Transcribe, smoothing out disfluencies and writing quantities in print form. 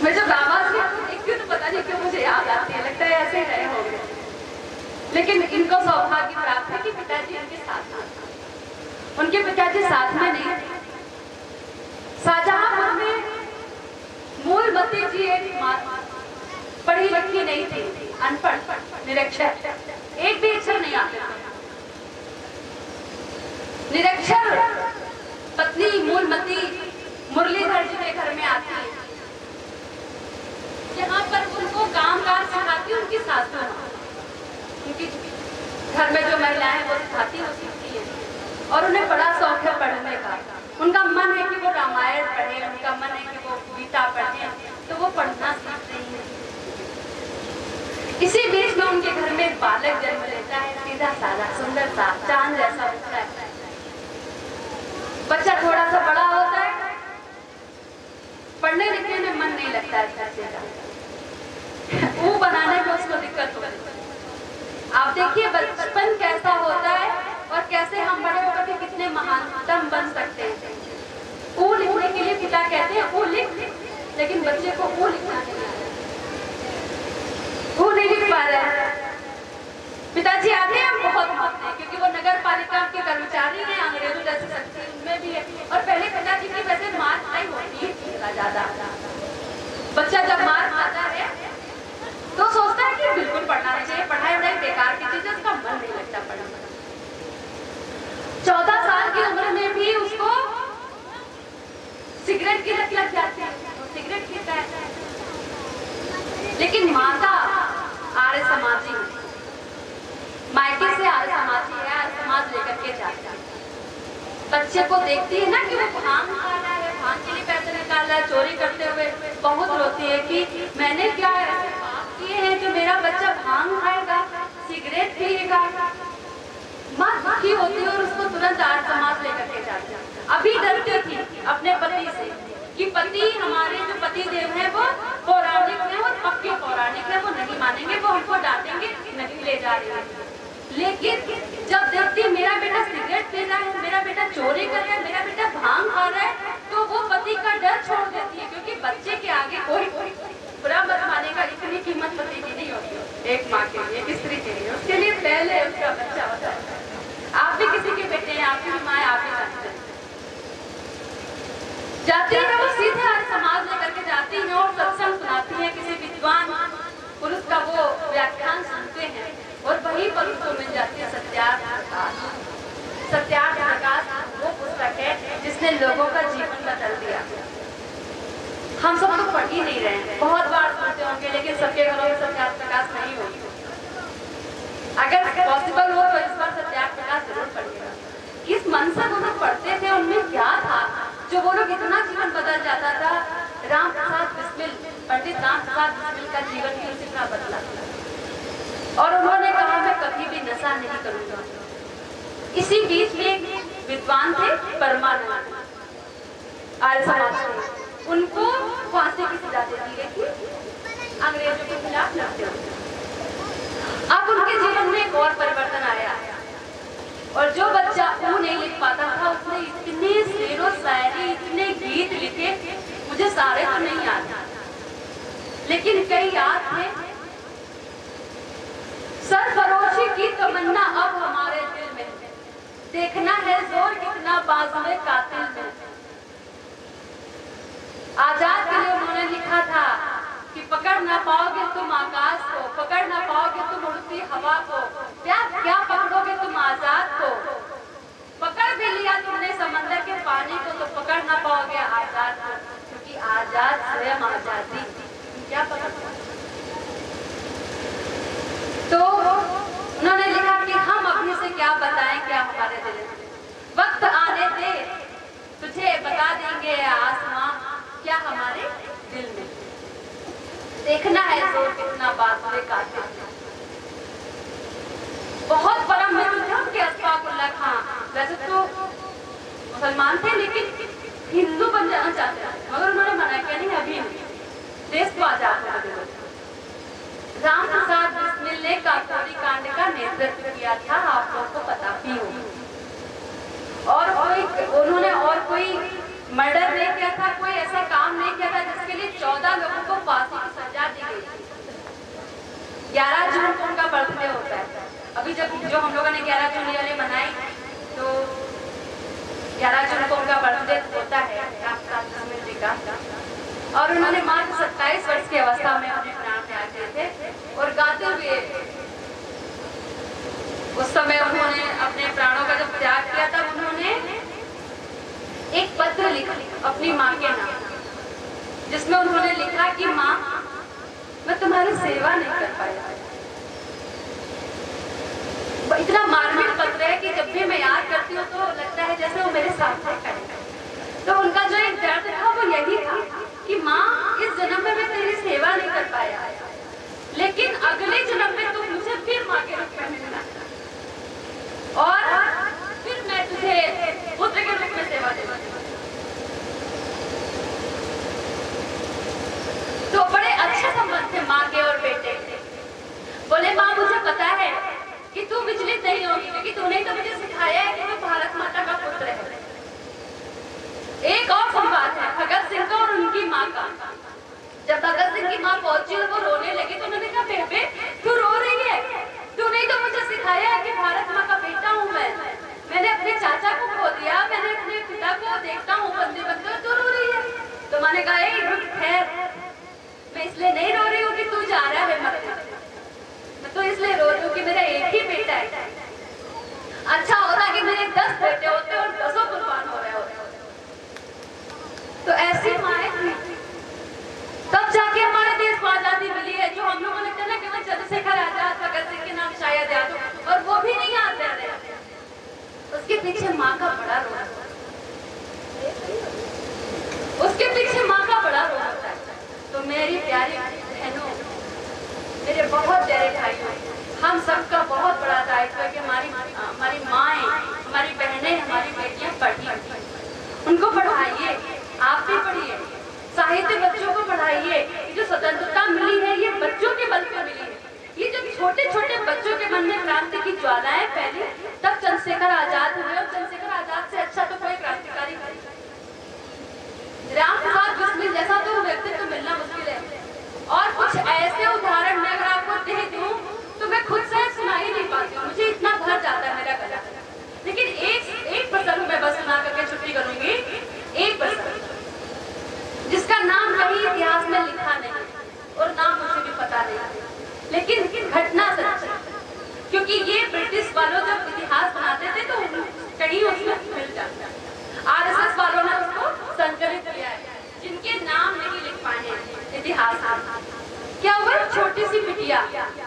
मैं जब आवाज देखती हूँ तो पता नहीं क्यों मुझे याद आती है, लगता है ऐसे रहे होंगे। लेकिन इनको सौभाग्य प्राप्त है कि पिताजी उनके साथ थे। उनके पिताजी साथ में नहीं थे। शाहजहांपुर में मूलमती जी एक पढ़ी लिखी नहीं थी, अनपढ़, निरक्षर, एक भी अक्षर नहीं आता। निरक्षर पत्नी मूलमती मुरलीधर जी के घर में आती है। यहाँ पर उनको काम काज सिखाती उनकी सासू, उनकी घर में जो महिलाएं हैं वो सिखाती वो सीखती है। और उन्हें बड़ा शौक है पढ़ने का। उनका मन है कि वो रामायण पढ़े, उनका मन है कि वो गीता पढ़े, तो वो पढ़ना सीख रही है। इसी बीच में उनके घर में एक बालक जन्म लेता है, सीधा साधा सुंदर सा चांद जैसा होता है। बच्चा थोड़ा सा बड़ा होता है, पढ़ने लिखने में मन नहीं लगता है बच्चे का, वो बनाने में उसको दिक्कत होती है। आप देखिए बचपन कैसा होता है और कैसे हम बड़े होकर के कितने महानतम बन सकते हैं। ऊ लिखने के लिए पिता कहते हैं ऊ लिख, लेकिन बच्चे को ऊ लिखना नहीं आता, वो नहीं लिख पा रहे हैं। पिताजी आते हैं, हम बहुत मानते हैं क्योंकि वो नगर पालिका के कर्मचारी हैं, अंग्रेजों जैसी शक्ति उनमें भी है। और पहले पिताजी की वैसे मार नहीं होती है ज्यादा। बच्चा जब मार खाता है तो सोचता है कि बिल्कुल पढ़ना नहीं चाहिए, पढ़ाई वढ़ाई बेकार की चीज है, उसका मन नहीं लगता पढ़ने। 14 साल की उम्र में भी उसको सिगरेट की लत लग जाती है, वो सिगरेट पीता है। लेकिन माता आर्य समाजी, मायके से आर्य समाजी है, आर्य समाज लेकर के जाता है। बच्चे को देखती है ना कि वो भांग खा रहा है, भांग के लिए पैसे निकाल रहा है, चोरी करते हुए बहुत रोती है कि मैंने क्या ऐसे पाप किए हैं जो मेरा बच्चा भांग खाएगा, सिगरेट पिएगा। माँ दुखी होती है और उसको तुरंत आर्य समाज लेकर के जाती है। अभी डरती थी अपने पति से कि पति हमारे जो पति देव हैं वो पौराणिक हैं, वो पक्के पौराणिक हैं, वो नहीं मानेंगे, वो हमको डांटेंगे, नहीं ले जा रहे हैं। लेकिन जब देखती मेरा बेटा सिगरेट पी रहा है, मेरा बेटा चोरी कर रहा है, मेरा बेटा भांग खा रहा है, तो वो पति का डर छोड़ देती है। क्योंकि बच्चे के आगे कोई बुरा मत मानेगा, इतनी कीमत पति की नहीं होती एक माँ के लिए, एक स्त्री के लिए। उसके लिए पहले उसका बच्चा होता है। आप भी किसी के बेटे हैं, आपकी भी माँ, आप भी जानते हैं। जाती है वो सीधे आर्य समाज लेकर के जाती है और सत्संग सुनाती है, किसी विद्वान पुरुष का वो व्याख्यान सुनते हैं और वहीं पर उसको मिल जाती है सत्यार्थ प्रकाश। सत्यार्थ प्रकाश वो पुस्तक है जिसने लोगों का जीवन बदल दिया। हम सब तो पढ़ ही नहीं रहे हैं, बहुत बार सुनते होंगे, लेकिन सबके घरों में सत्यार्थ प्रकाश नहीं होगी। अगर पॉसिबल हो तो इस बार सत्यार्थ प्रकाश जरूर पढ़िएगा। किस मन से वो लोग पढ़ते थे, उनमें क्या था जो वो लोग इतना जीवन बदल जाता था। राम प्रसाद बिस्मिल, पंडित राम प्रसाद बिस्मिल का जीवन भी उसी तरह बदला और उन्होंने कहा मैं कभी भी नशा नहीं करूंगा। इसी बीच में विद्वान थे परमानंद, आर्य समाज के, उनको फांसी की सजा दे दी गई थी, अंग्रेजों के खिलाफ लड़ते हुए। अब उनके जीवन में एक और परिवर्तन आया और जो बच्चा वो नहीं लिख पाता था उसने इतने शेरो शायरी, इतने गीत लिखे, मुझे सारे तो नहीं याद लेकिन कई याद थे। सरफरोशी की तमन्ना अब हमारे दिल में, देखना है जोर कितना बाजुए कातिल में। आजाद के लिए उन्होंने लिखा था कि पकड़ ना पाओगे तुम आकाश को, पकड़ ना पाओगे तुम उड़ती हवा को, क्या क्या पकड़ोगे तुम आजाद को। पकड़ भी लिया तुमने समंदर के पानी को तो पकड़ ना पाओगे आजाद को, क्योंकि आजाद स्वयं आजादी, क्या पकड़। तो उन्होंने लिखा कि हम अपने से क्या बताएं, क्या हमारे दिल में, वक्त आने दे तुझे बता देंगे आसमां क्या हमारे दिल में, देखना है जोर कितना बाजुए कातिल। बहुत बड़ा मित्र थे उनके अशफाकुल्लाह खां, वैसे तो मुसलमान थे लेकिन हिंदू बन जाना चाहते थे, मगर उन्होंने मना किया नहीं, अभी नहीं, देश को आजाद होने दो। राम प्रसाद बिस्मिल ने काकोरी कांड का नेतृत्व किया था, आप लोगों को पता भी हो। और उन्होंने और कोई मर्डर नहीं किया था, कोई ऐसा काम नहीं किया था जिसके लिए 14 लोगों को 11 जून को उनका बर्थडे होता है। अभी जब जो हम लोगों ने 11 जून वाले मनाई, तो 11 जून को उनका बर्थडे होता है जी का, और उन्होंने मात्र 27 वर्ष की अवस्था में अपने प्राण त्याग दिए थे। और गाते हुए उस समय उन्होंने अपने प्राणों का जब त्याग किया, तब उन्होंने एक पत्र लिखा अपनी माँ के नाम, जिसमें उन्होंने लिखा कि माँ, मैं तुम्हारी सेवा नहीं कर पाया। इतना मार्मिक पत्र है कि जब भी मैं याद करती हूँ तो लगता है जैसे वो मेरे साथ है। तो उनका जो एक दर्द था वो यही था कि माँ, इस जन्म में मैं तेरी सेवा नहीं कर पाया, लेकिन अगले जन्म में तू मुझे फिर माँ के रूप में मिलना, और फिर मैं तुझे पुत्र के रूप में सेवा देना। तो बड़े अच्छे संबंध थे माँ के और बेटे के। बोले माँ, मुझे पता है कि तू विचलित नहीं होगी, क्योंकि तूने तो मुझे सिखाया है कि तू भारत माता का पुत्र है। एक और संवाद है भगत सिंह का और उनकी माँ का। जब भगत सिंह की माँ पहुंची और वो रोने लगी, तो उन्होंने कहा, बेबे तू रो रही है, तूने तो मुझे सिखाया है कि भारत माँ का बेटा हूँ मैंने अपने चाचा को खो दिया, मैंने अपने पिता को देखता हूँ बंदे बंदे, तू रो रही है। तो मैंने कहा, खैर, मैं इसलिए नहीं रो रही हूँ कि तू जा रहा है मरने, मैं तो इसलिए रो रही हूँ कि मेरा एक ही बेटा है। अच्छा होता कि मेरे 10 बेटे होते और 10 कुर्बान हो रहे होते। तो ऐसी माएँ थी, तब जाके हमारे देश को आजादी मिली है। जो हम लोगों ने कहना केवल चंद्रशेखर आजाद, भगत सिंह के नाम शायद याद हो, और वो भी नहीं याद रहे, उसके पीछे माँ का बड़ा रोल है, उसके पीछे माँ का बड़ा रोल होता है। तो मेरी प्यारी बहनों, मेरे बहुत प्यारे भाइयों, हम सबका बहुत बड़ा दायित्व है कि हमारी माएँ, हमारी बहनें, हमारी बेटियां पढ़ी, उनको पढ़ाइए, आप भी पढ़िए, साहित्य बच्चों को पढ़ाइए। जो स्वतंत्रता मिली है ये बच्चों के बल पर मिली है। ये जब छोटे छोटे बच्चों के मन में क्रांति की ज्वालाएं फैली, तब चंद्रशेखर आजाद हुए, और चंद्रशेखर आजाद से अच्छा तो कोई क्रांतिकारी नहीं। राम प्रसाद बिस्मिल जैसा तो व्यक्तित्व मिलना मुश्किल है, और कुछ ऐसे उदाहरण मैं अगर आपको दे दूं तो मैं खुद से सुना ही नहीं पाती हूँ, मुझे इतना भर जाता है मेरा गला। लेकिन एक प्रसंग मैं बस सुना करके छुट्टी करूंगी। एक प्रसंग जिसका नाम कहीं इतिहास में लिखा नहीं, और नाम मुझे भी पता नहीं, लेकिन घटना सच है, क्योंकि ये ब्रिटिश वालों जब इतिहास बनाते थे तो कहीं उसमें मिल जाता है। RSS वालों ने उसको संकलित किया है, जिनके नाम नहीं लिख पाए इतिहास में। क्या हुआ, छोटी सी बिटिया